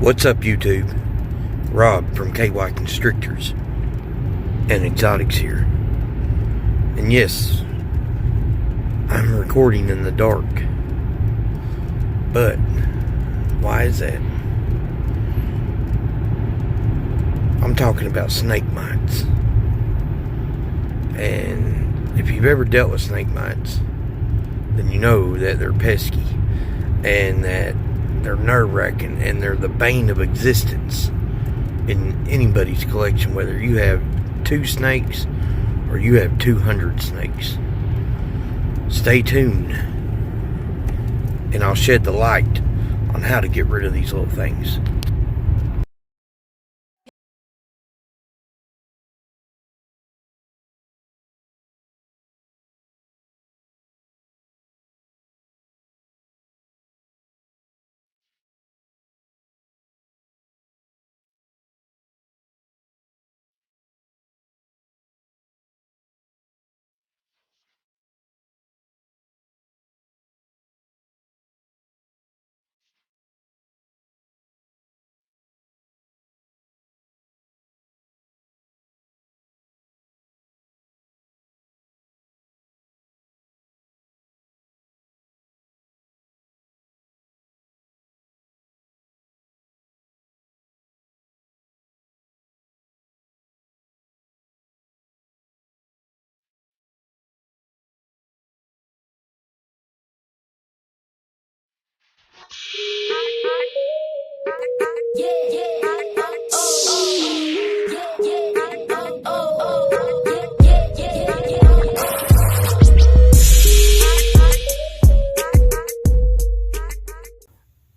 What's up, YouTube? Rob from KY Constrictors and Exotics here. And yes, I'm recording in the dark. But why is that? I'm talking about snake mites. And if you've ever dealt with snake mites, then you know that they're pesky and that they're nerve-wracking, and they're the bane of existence in anybody's collection, whether you have 2 snakes or you have 200 snakes. Stay tuned, and I'll shed the light on how to get rid of these little things.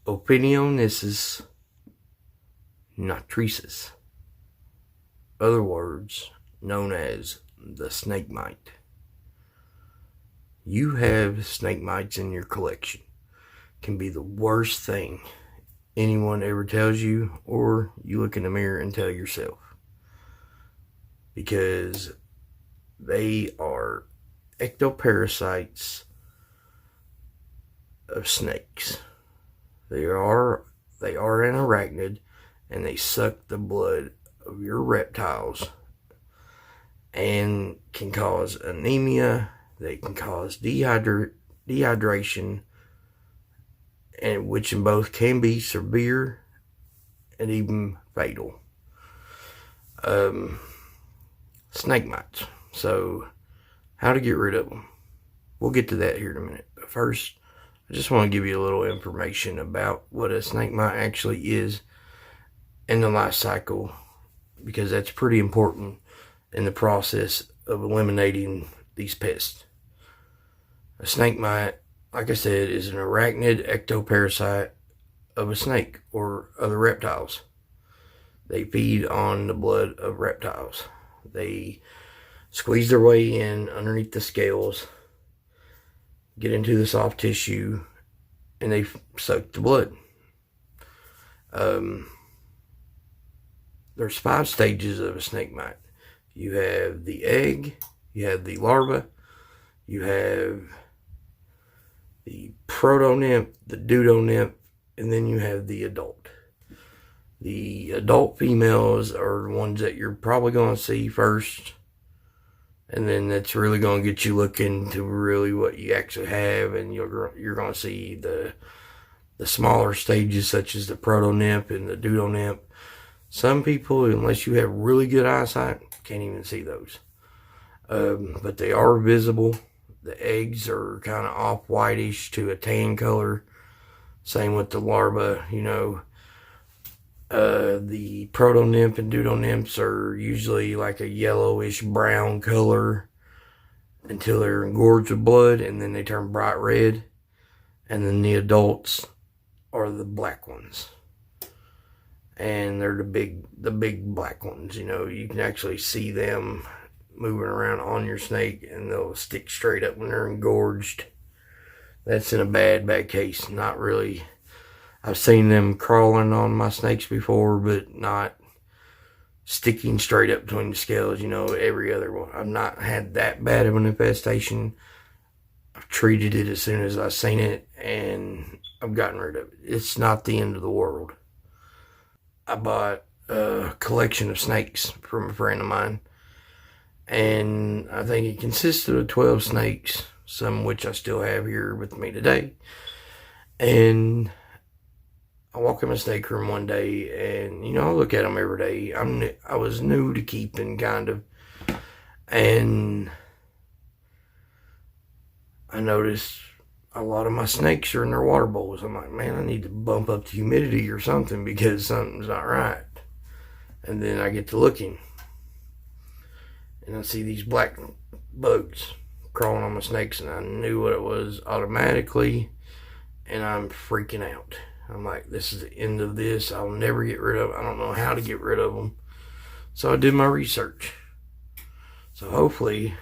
Opinionesis notrices, other words known as the snake mite. You have snake mites in your collection. Can be the worst thing anyone ever tells you, or you look in the mirror and tell yourself, because they are ectoparasites of snakes. They are an arachnid, and they suck the blood of your reptiles and can cause anemia. They can cause dehydration, and which in both can be severe and even fatal. Snake mites. So, how to get rid of them? We'll get to that here in a minute. But first, I just want to give you a little information about what a snake mite actually is in the life cycle, because that's pretty important in the process of eliminating these pests. A snake mite, like I said, is an arachnid ectoparasite of a snake or other reptiles. They feed on the blood of reptiles. They squeeze their way in underneath the scales, get into the soft tissue, and they suck the blood. There's 5 stages of a snake mite. You have the egg, you have the larva, you have the proto-nymph, the deuto-nymph, and then you have the adult. The adult females are the ones that you're probably going to see first, and then that's really going to get you looking to really what you actually have, and you're going to see the smaller stages such as the proto-nymph and the deuto-nymph. Some people, unless you have really good eyesight, can't even see those. But they are visible. The eggs are kind of off whitish to a tan color. Same with the larva, the proto-nymph and deuto-nymphs are usually like a yellowish brown color until they're engorged with blood, and then they turn bright red. And then the adults are the black ones. And they're the big black ones. You can actually see them moving around on your snake, and they'll stick straight up when they're engorged. That's in a bad case. Not really. I've seen them crawling on my snakes before, but not sticking straight up between the scales, every other one. I've not had that bad of an infestation. I've treated it as soon as I've seen it, and I've gotten rid of it. It's not the end of the world. I bought a collection of snakes from a friend of mine. And I think it consisted of 12 snakes, some of which I still have here with me today. And I walk in my snake room one day, and I look at them every day. I was new to keeping, kind of, and I noticed a lot of my snakes are in their water bowls. I'm like, man, I need to bump up the humidity or something because something's not right. And then I get to looking, and I see these black bugs crawling on my snakes, and I knew what it was automatically, and I'm freaking out. I'm like, this is the end of this. I'll never get rid of them. I don't know how to get rid of them. So I did my research. So hopefully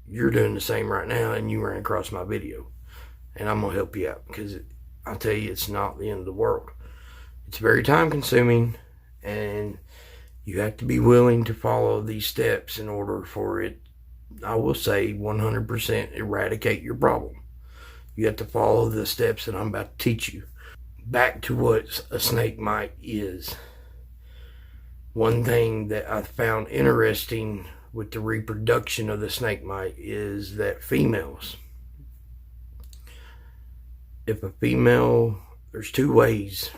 you're doing the same right now and you ran across my video. And I'm going to help you out because I'll tell you, it's not the end of the world. It's very time consuming, and you have to be willing to follow these steps in order for it, I will say, 100% eradicate your problem. You have to follow the steps that I'm about to teach you. Back to what a snake mite is. One thing that I found interesting with the reproduction of the snake mite is that females, if a female, there's two ways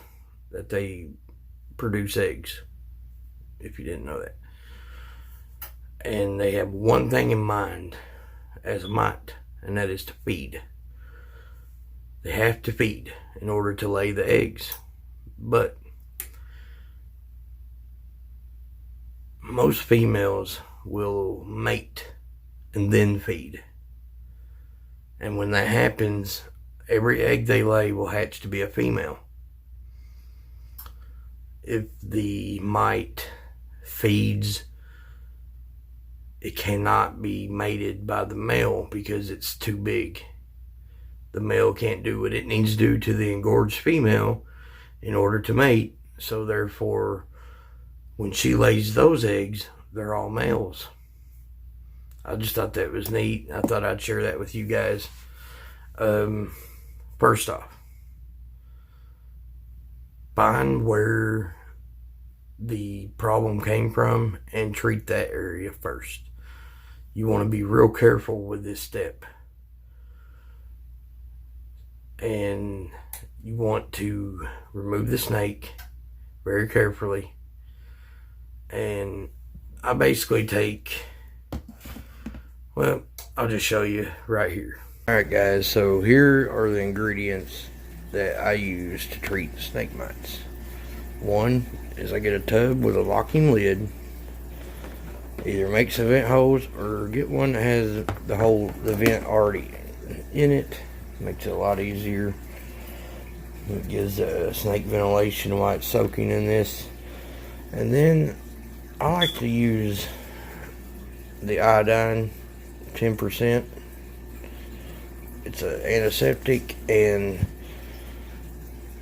that they produce eggs, if you didn't know that. And they have one thing in mind as a mite, and that is to feed. They have to feed in order to lay the eggs. But most females will mate and then feed. And when that happens, every egg they lay will hatch to be a female. If the mite feeds, it cannot be mated by the male because it's too big. The male can't do what it needs to do to the engorged female in order to mate. So therefore, when she lays those eggs, they're all males. I just thought that was neat. I thought I'd share that with you guys. First off, find where the problem came from and treat that area first. You want to be real careful with this step. And you want to remove the snake very carefully. And I basically take, well, I'll just show you right here. Alright guys, so here are the ingredients that I use to treat the snake mites. One is I get a tub with a locking lid. Either make some vent holes or get one that has the vent already in it. Makes it a lot easier. It gives snake ventilation while it's soaking in this. And then I like to use the iodine 10%. It's an antiseptic, and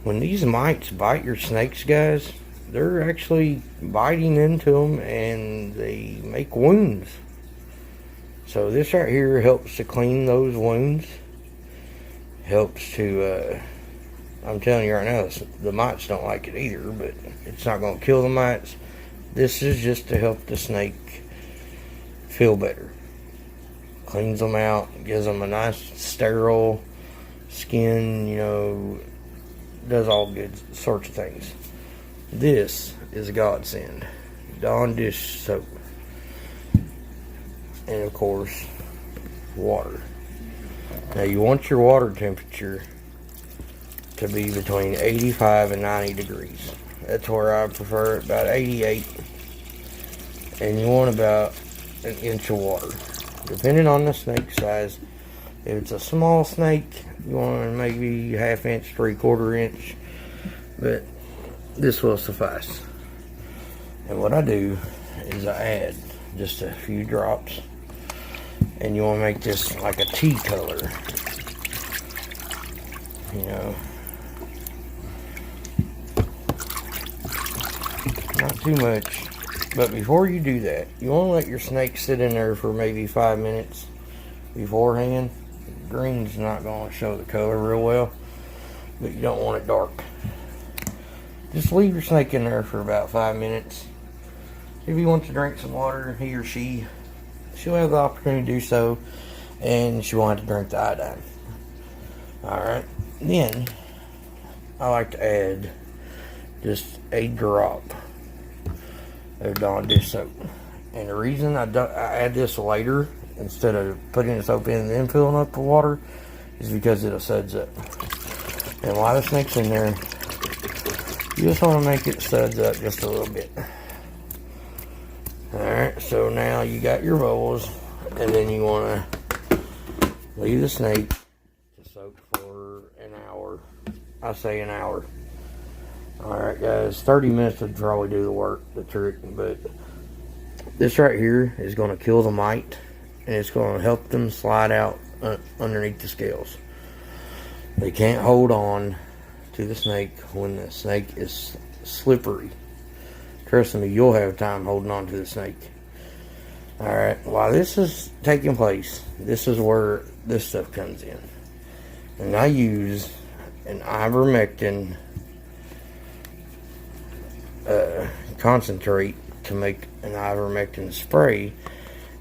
when these mites bite your snakes, guys, they're actually biting into them and they make wounds. So this right here helps to clean those wounds. Helps to, I'm telling you right now, the mites don't like it either, but it's not going to kill the mites. This is just to help the snake feel better. Cleans them out, gives them a nice sterile skin, does all good sorts of things. This is a godsend. Dawn dish soap. And of course, water. Now you want your water temperature to be between 85 and 90 degrees. That's where I prefer it, about 88. And you want about an inch of water. Depending on the snake size. If it's a small snake, you want maybe ½ inch, 3/4 inch. But this will suffice. And what I do is I add just a few drops. And you want to make this like a tea color. Not too much. But before you do that, you want to let your snake sit in there for maybe 5 minutes beforehand. Green's not going to show the color real well, but you don't want it dark. just leave your snake in there for about 5 minutes. If he wants to drink some water, he or she'll have the opportunity to do so, and she won't have to drink the iodine. Alright, then I like to add just a drop of Dawn dish soap. And the reason I add this later instead of putting the soap in and then filling up the water is because it'll suds up. And while the snake's in there, you just want to make it suds up just a little bit. Alright, so now you got your bubbles, and then you want to leave the snake to soak for an hour. I say an hour. Alright guys, 30 minutes would probably do the trick, but this right here is going to kill the mite, and it's going to help them slide out underneath the scales. They can't hold on to the snake when the snake is slippery. Trust me, you'll have time holding on to the snake. Alright, while this is taking place, this is where this stuff comes in. And I use an ivermectin concentrate to make an ivermectin spray,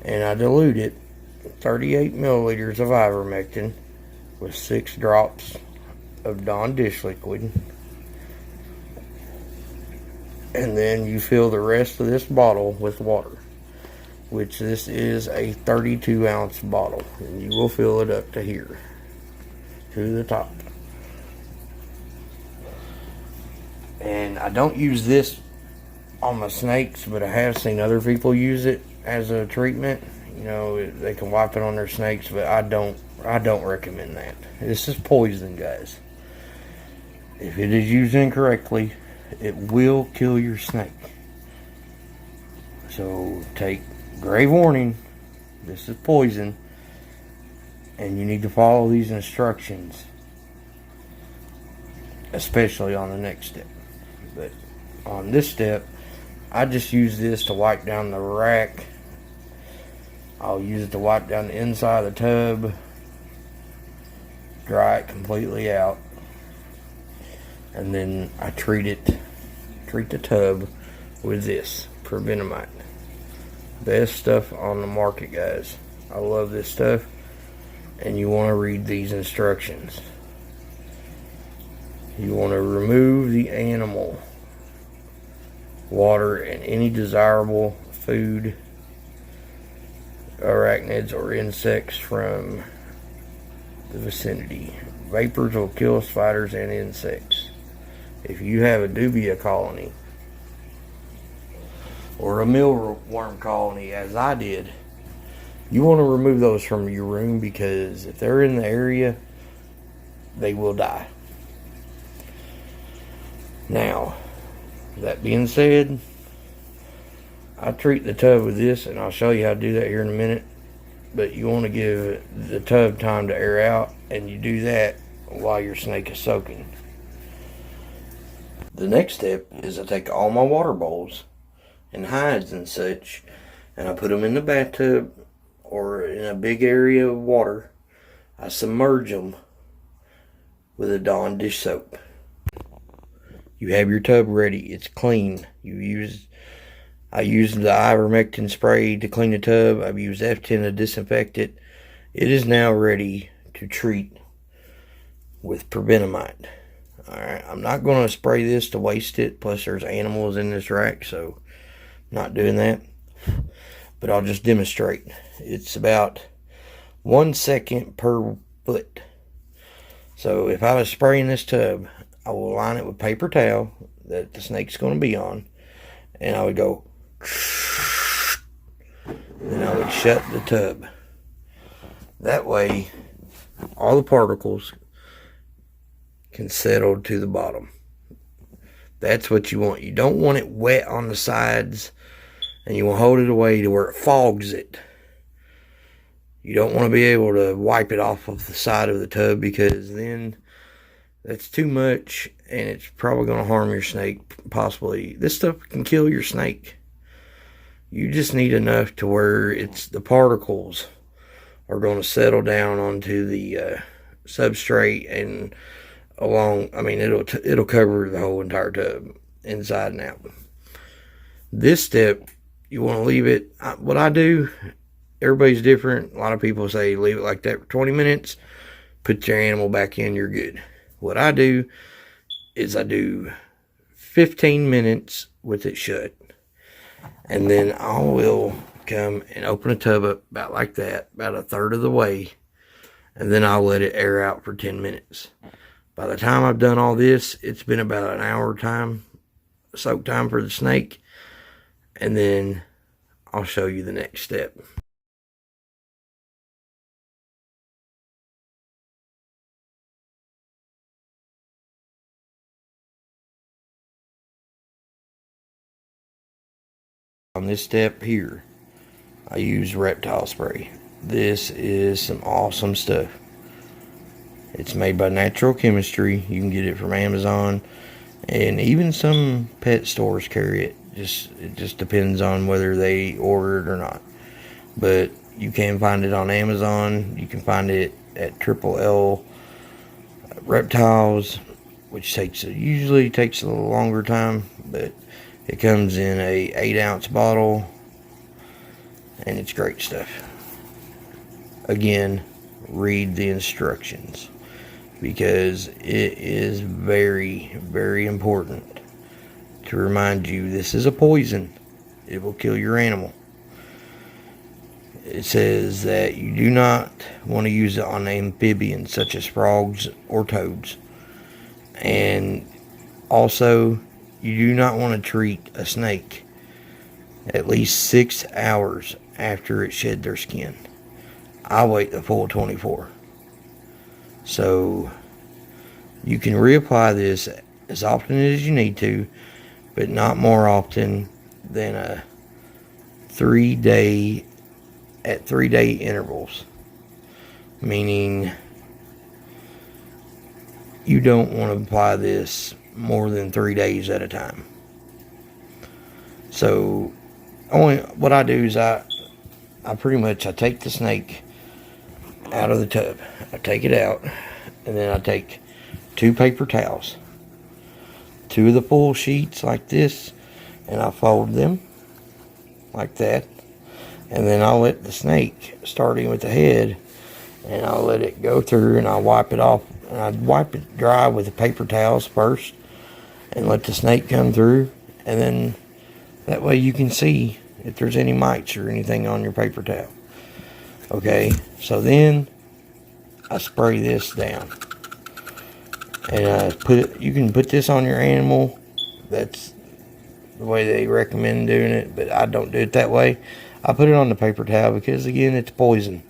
and I dilute it 38 milliliters of ivermectin with 6 drops of Dawn dish liquid, and then you fill the rest of this bottle with water, which this is a 32 ounce bottle, and you will fill it up to here, to the top. And I don't use this on my snakes, but I have seen other people use it as a treatment. You know, they can wipe it on their snakes, but I don't recommend that. This is poison, guys. If it is used incorrectly, it will kill your snake. So take grave warning. This is poison, and you need to follow these instructions, especially on the next step. But on this step, I just use this to wipe down the rack. I'll use it to wipe down the inside of the tub, dry it completely out, and then I treat the tub with this Prevenamite. Best stuff on the market, guys. I love this stuff, and you want to read these instructions. You want to remove the animal, water, and any desirable food, arachnids, or insects from the vicinity. Vapors will kill spiders and insects. If you have a dubia colony or a mealworm colony, as I did, you want to remove those from your room, because if they're in the area, they will die. Now, that being said, I treat the tub with this, and I'll show you how to do that here in a minute. But you want to give the tub time to air out, and you do that while your snake is soaking. The next step is I take all my water bowls and hides and such, and I put them in the bathtub or in a big area of water. I submerge them with a Dawn dish soap. You have your tub ready. It's clean. I used the ivermectin spray to clean the tub. I've used F10 to disinfect it. It is now ready to treat with Prevenamite. Alright, I'm not going to spray this to waste it. Plus there's animals in this rack, so I'm not doing that. But I'll just demonstrate. It's about 1 second per foot. So if I was spraying this tub, I will line it with paper towel that the snake's going to be on, and I would go, then I would shut the tub. That way, all the particles can settle to the bottom. That's what you want. You don't want it wet on the sides, and you want to hold it away to where it fogs it. You don't want to be able to wipe it off of the side of the tub, because then that's too much, and it's probably going to harm your snake, possibly. This stuff can kill your snake. You just need enough to where the particles are going to settle down onto the substrate and along. I mean, it'll cover the whole entire tub. inside and out. This step, you want to leave it. What I do, everybody's different. A lot of people say leave it like that for 20 minutes. Put your animal back in, you're good. What I do is I do 15 minutes with it shut. And then I will come and open a tub up about like that, about a third of the way. And then I'll let it air out for 10 minutes. By the time I've done all this, it's been about an hour time, soak time for the snake. And then I'll show you the next step. On this step here, I use reptile spray. This is some awesome stuff. It's made by Natural Chemistry. You can get it from Amazon, and even some pet stores carry it. It just depends on whether they order it or not. But you can find it on Amazon. You can find it at Triple L Reptiles, which usually takes a little longer time, but it comes in a 8-ounce bottle, and it's great stuff. Again, read the instructions, because it is very, very important to remind you this is a poison. It will kill your animal. It says that you do not want to use it on amphibians such as frogs or toads. And also, you do not want to treat a snake at least 6 hours after it shed their skin. I wait the full 24. So you can reapply this as often as you need to, but not more often than a 3-day at 3-day intervals. Meaning you don't want to apply this more than 3 days at a time. So what I do is I take the snake out of the tub. I take it out, and then I take 2 paper towels, 2 of the full sheets like this, and I fold them like that. And then I'll let the snake, starting with the head, and I'll let it go through, and I'll wipe it off. And I wipe it dry with the paper towels first, and let the snake come through, and then that way you can see if there's any mites or anything on your paper towel. Okay, so then I spray this down, and you can put this on your animal. That's the way they recommend doing it, but I don't do it that way. I put it on the paper towel because, again, it's poison.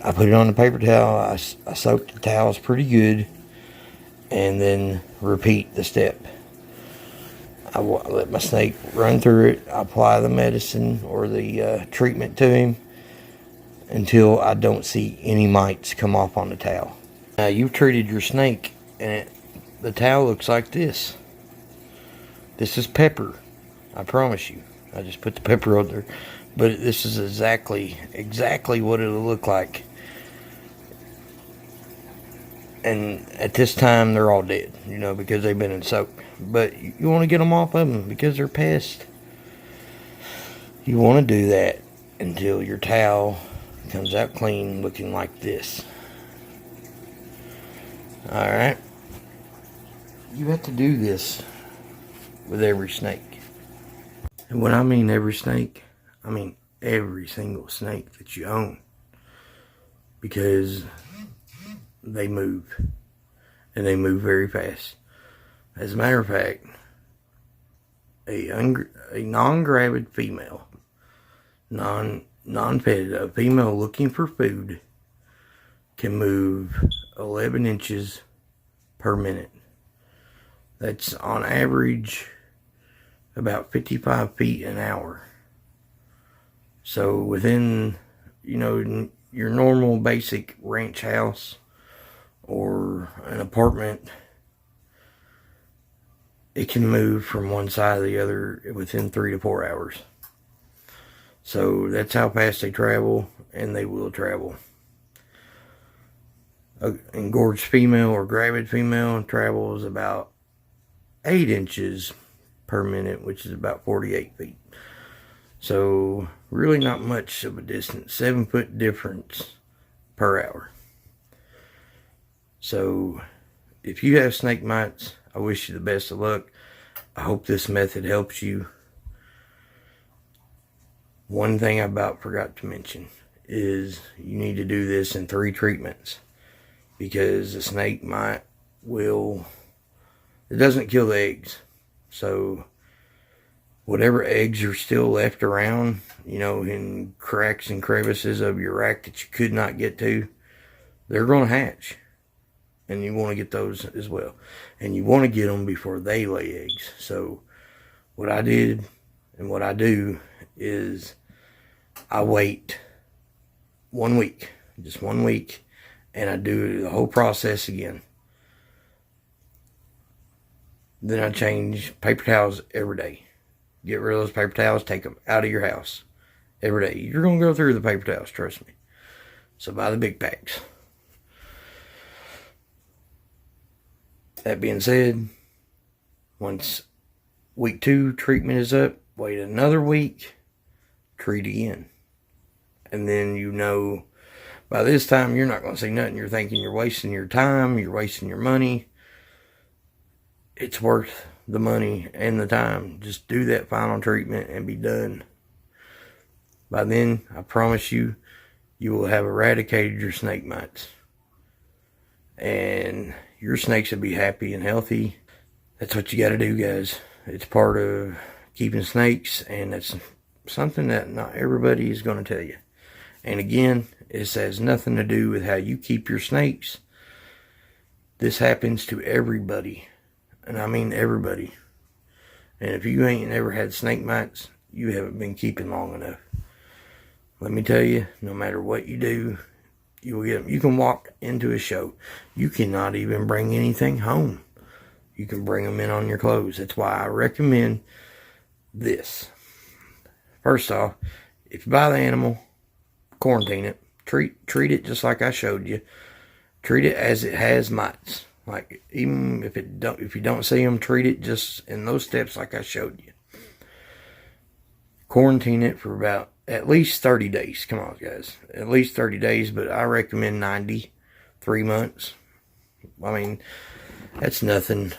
I put it on the paper towel. I soak the towels pretty good, and then repeat the step. I let my snake run through it. I apply the medicine or the treatment to him until I don't see any mites come off on the towel. Now, you've treated your snake, and the towel looks like this. This is pepper, I promise you. I just put the pepper on there, but this is exactly what it'll look like. And at this time, they're all dead, because they've been in soak. But you want to get them off of them because they're pests. You want to do that until your towel comes out clean, looking like this. Alright. You have to do this with every snake. And when I mean every snake, I mean every single snake that you own. Because they move. And they move very fast. As a matter of fact, a non-gravid female, non-fed, a female looking for food can move 11 inches per minute. That's on average about 55 feet an hour. So within, your normal basic ranch house or an apartment, it can move from one side to the other within 3 to 4 hours. So that's how fast they travel, and they will travel. An engorged female or gravid female travels about 8 inches per minute, which is about 48 feet. So really not much of a distance, 7-foot difference per hour. So if you have snake mites, I wish you the best of luck. I hope this method helps you. One thing I about forgot to mention is you need to do this in 3 treatments, because the snake mite it doesn't kill the eggs. So whatever eggs are still left around, in cracks and crevices of your rack that you could not get to, they're going to hatch. And you want to get those as well. And you want to get them before they lay eggs. So what I did and what I do is I wait 1 week, just 1 week, and I do the whole process again. Then I change paper towels every day. Get rid of those paper towels, take them out of your house every day. You're going to go through the paper towels, trust me. So buy the big packs. That being said, once week 2 treatment is up, wait another week, treat again. And then by this time you're not going to see nothing. You're thinking you're wasting your time, you're wasting your money. It's worth the money and the time. Just do that final treatment and be done. By then, I promise you, you will have eradicated your snake mites. And your snakes will be happy and healthy. That's what you got to do, guys. It's part of keeping snakes, and that's something that not everybody is going to tell you. And again, this has nothing to do with how you keep your snakes. This happens to everybody. And I mean everybody. And if you ain't never had snake mites, you haven't been keeping long enough. Let me tell you, no matter what you do, you will get them. You can walk into a show. You cannot even bring anything home. You can bring them in on your clothes. That's why I recommend this. First off, if you buy the animal, quarantine it. Treat it just like I showed you. Treat it as it has mites. Like, even if you don't see them, treat it just in those steps like I showed you. Quarantine it for about at least 30 days. Come on, guys. At least 30 days, but I recommend 90, 3 months. I mean, that's nothing.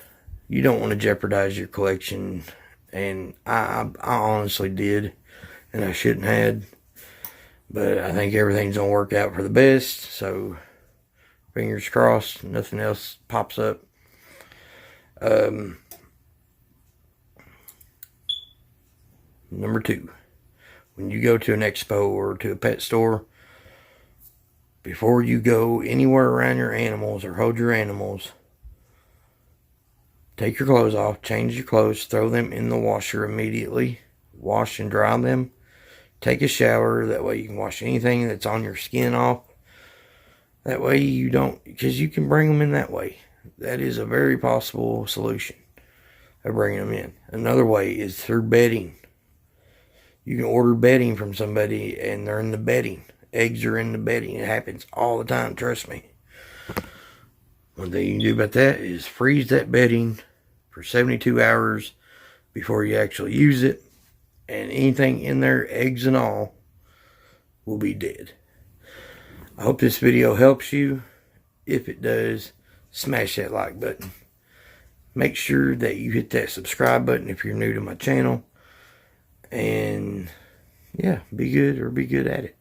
You don't want to jeopardize your collection. And I honestly did, and I shouldn't have. But I think everything's going to work out for the best. So fingers crossed, nothing else pops up. Number 2, when you go to an expo or to a pet store, before you go anywhere around your animals or hold your animals, take your clothes off, change your clothes, throw them in the washer immediately, wash and dry them, take a shower. That way you can wash anything that's on your skin off. That way you don't, because you can bring them in that way. That is a very possible solution of bringing them in. Another way is through bedding. You can order bedding from somebody and they're in the bedding. Eggs are in the bedding. It happens all the time, trust me. One thing you can do about that is freeze that bedding for 72 hours before you actually use it. And anything in there, eggs and all, will be dead. I hope this video helps you. If it does, smash that like button. Make sure that you hit that subscribe button if you're new to my channel. And yeah, be good or be good at it.